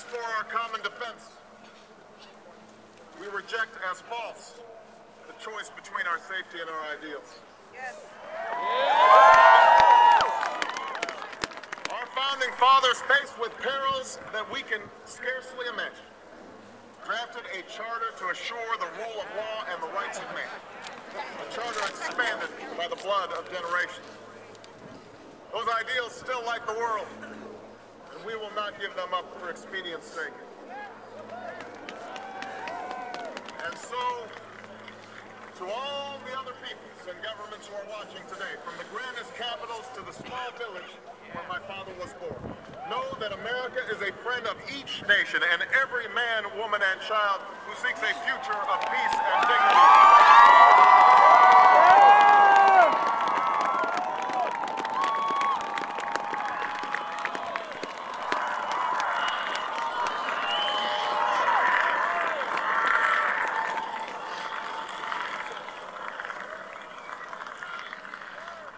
As for our common defense, we reject as false the choice between our safety and our ideals. Yes. Our founding fathers, faced with perils that we can scarcely imagine, drafted a charter to assure the rule of law and the rights of man. A charter expanded by the blood of generations. Those ideals still light the world, and we will not give them up for expedience sake. And so, to all the other peoples and governments who are watching today, from the grandest capitals to the small village where my father was born, know that America is a friend of each nation and every man, woman, and child who seeks a future of peace and dignity.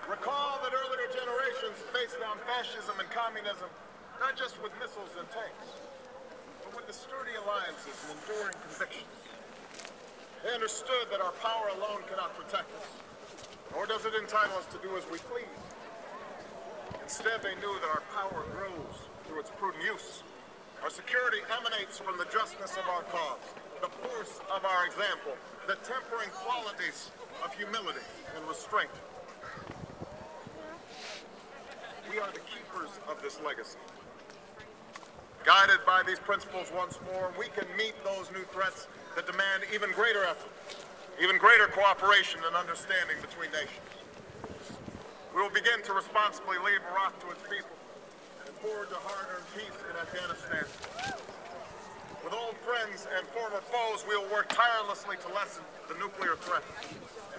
Recall that earlier generations faced down fascism and communism, not just with missiles and tanks, but with the sturdy alliances and enduring convictions. They understood that our power alone cannot protect us, nor does it entitle us to do as we please. Instead, they knew that our power grows through its prudent use. Our security emanates from the justness of our cause, the force of our example, the tempering qualities of humility and restraint. We are the keepers of this legacy. Guided by these principles once more, we can meet those new threats that demand even greater effort, even greater cooperation and understanding between nations. We will begin to responsibly leave Iraq to its people and forward to hard-earned peace in Afghanistan. With old friends and former foes, we will work tirelessly to lessen the nuclear threat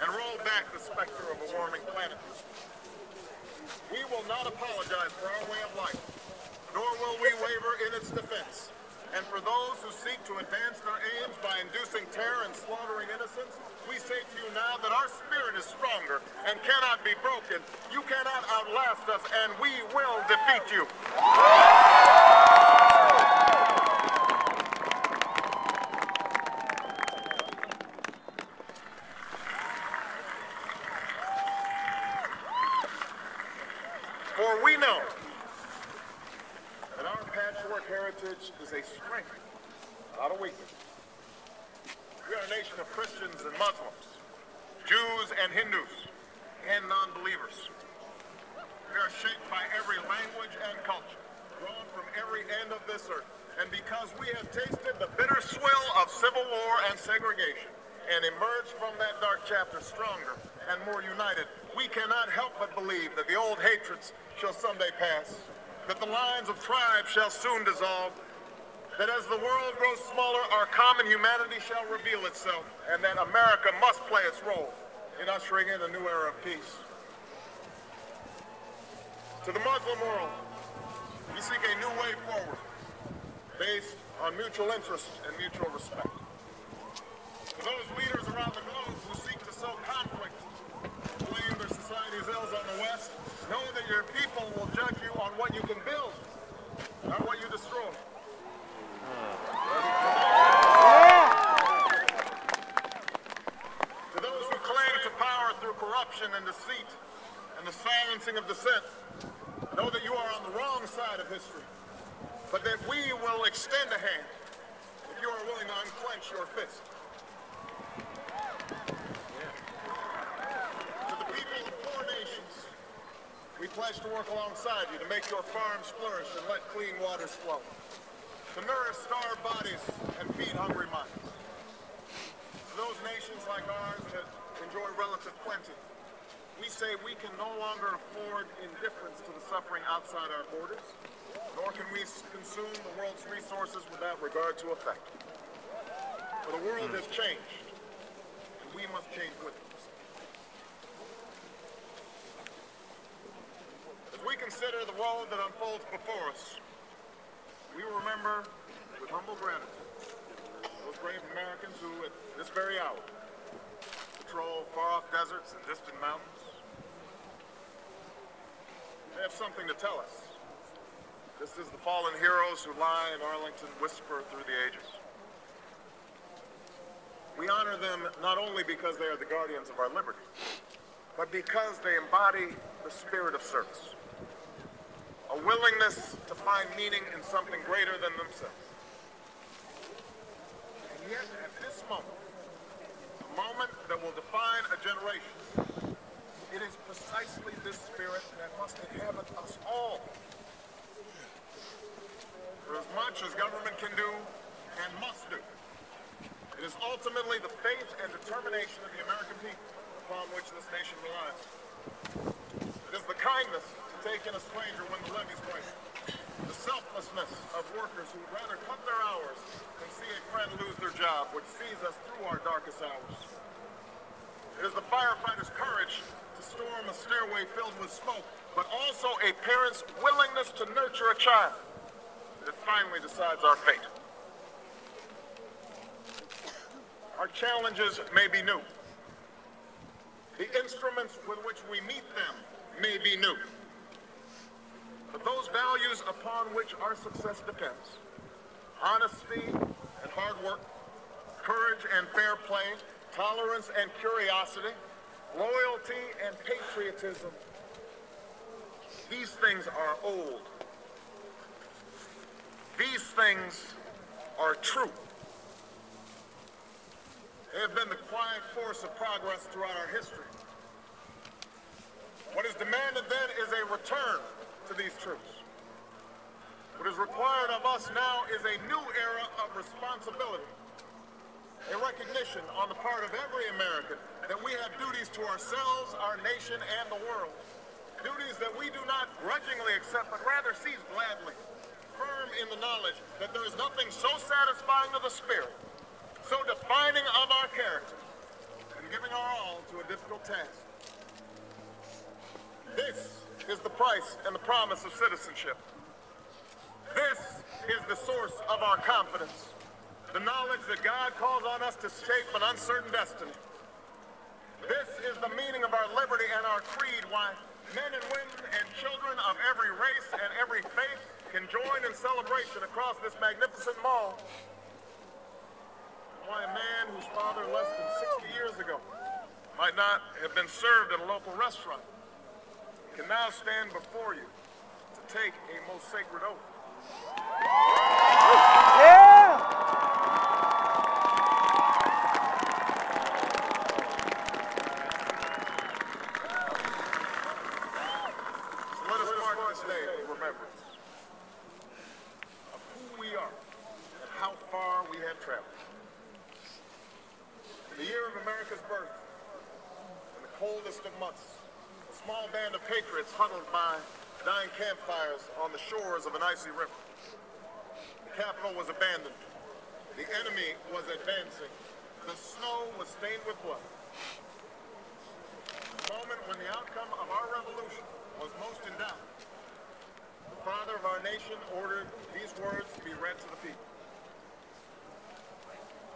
and roll back the specter of a warming planet. We will not apologize for our way of life, nor will we waver in its defense. And for those who seek to advance their aims by inducing terror and slaughtering innocents, we say to you now that our spirit is stronger and cannot be broken. You cannot outlast us, and we will defeat you. For we know that our patchwork heritage is a strength, not a weakness. We are a nation of Christians and Muslims, Jews and Hindus, and non-believers. We are shaped by every language and culture, drawn from every end of this earth. And because we have tasted the bitter swill of civil war and segregation, and emerged from that dark chapter stronger and more united, we cannot help but believe that the old hatreds shall someday pass, that the lines of tribes shall soon dissolve, that as the world grows smaller, our common humanity shall reveal itself, and that America must play its role in ushering in a new era of peace. To the Muslim world, we seek a new way forward, based on mutual interest and mutual respect. To those leaders around the globe who seek to sow conflict, blame their society's ills on the West, know that your people will judge you on what you can build, not what you destroy. To those who cling to power through corruption and deceit and the silencing of dissent, know that you are on the wrong side of history, but that we will extend a hand if you are willing to unclench your fist. We pledge to work alongside you to make your farms flourish and let clean waters flow, to nourish starved bodies and feed hungry minds. To those nations like ours that enjoy relative plenty, we say we can no longer afford indifference to the suffering outside our borders, nor can we consume the world's resources without regard to effect. For the world has changed, and we must change with it. As we consider the road that unfolds before us, we remember with humble gratitude those brave Americans who, at this very hour, patrol far-off deserts and distant mountains. They have something to tell us, This is the fallen heroes who lie in Arlington whisper through the ages. We honor them not only because they are the guardians of our liberty, but because they embody the spirit of service, a willingness to find meaning in something greater than themselves. And yet, at this moment, a moment that will define a generation, it is precisely this spirit that must inhabit us all. For as much as government can do and must do, it is ultimately the faith and determination of the American people upon which this nation relies. It is the kindness to take in a stranger when the levees break, the selflessness of workers who would rather cut their hours than see a friend lose their job, which sees us through our darkest hours. It is the firefighter's courage to storm a stairway filled with smoke, but also a parent's willingness to nurture a child that finally decides our fate. Our challenges may be new. The instruments with which we meet them may be new. But those values upon which our success depends, honesty and hard work, courage and fair play, tolerance and curiosity, loyalty and patriotism, these things are old. These things are true. They have been the quiet force of progress throughout our history. What is demanded then is a return to these truths. What is required of us now is a new era of responsibility, a recognition on the part of every American that we have duties to ourselves, our nation, and the world. Duties that we do not grudgingly accept, but rather seize gladly, firm in the knowledge that there is nothing so satisfying to the spirit, so defining of our character, and giving our all to a difficult task. This is the price and the promise of citizenship. This is the source of our confidence, the knowledge that God calls on us to shape an uncertain destiny. This is the meaning of our liberty and our creed, why men and women and children of every race and every faith can join in celebration across this magnificent mall. Why a man whose father less than 60 years ago might not have been served at a local restaurant can now stand before you to take a most sacred oath. Yeah! So let us mark this day in remembrance of who we are and how far we have traveled. The year of America's birth, in the coldest of months, a small band of patriots huddled by dying campfires on the shores of an icy river. The capital was abandoned. The enemy was advancing. The snow was stained with blood. The moment when the outcome of our revolution was most in doubt, the father of our nation ordered these words to be read to the people.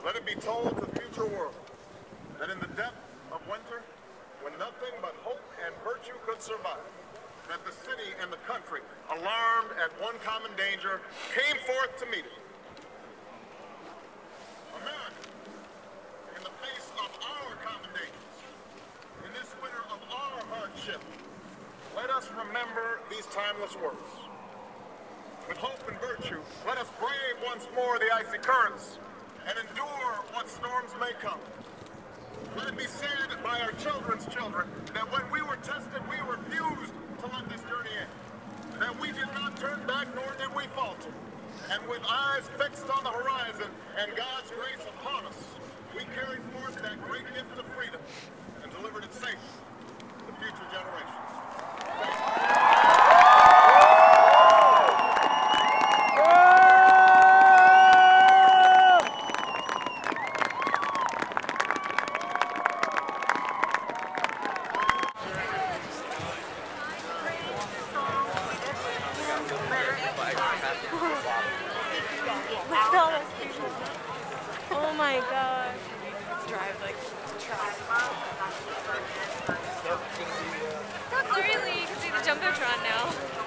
Let it be told to the future world that in the depth of winter, when nothing but hope and virtue could survive, that the city and the country, alarmed at one common danger, came forth to meet it. America, in the face of our common dangers, in this winter of our hardship, let us remember these timeless words. With hope and virtue, let us brave once more the icy currents and endure what storms may come. Let it be said by our children's children that when we were tested, we refused to let this journey end. That we did not turn back, nor did we falter. And with eyes fixed on the horizon and God's grace upon us, we carried forth that great gift of freedom and delivered it safe to the future generations. Thank you. Oh my god. Drive like truck. Not clearly, you can see the Jumbotron now.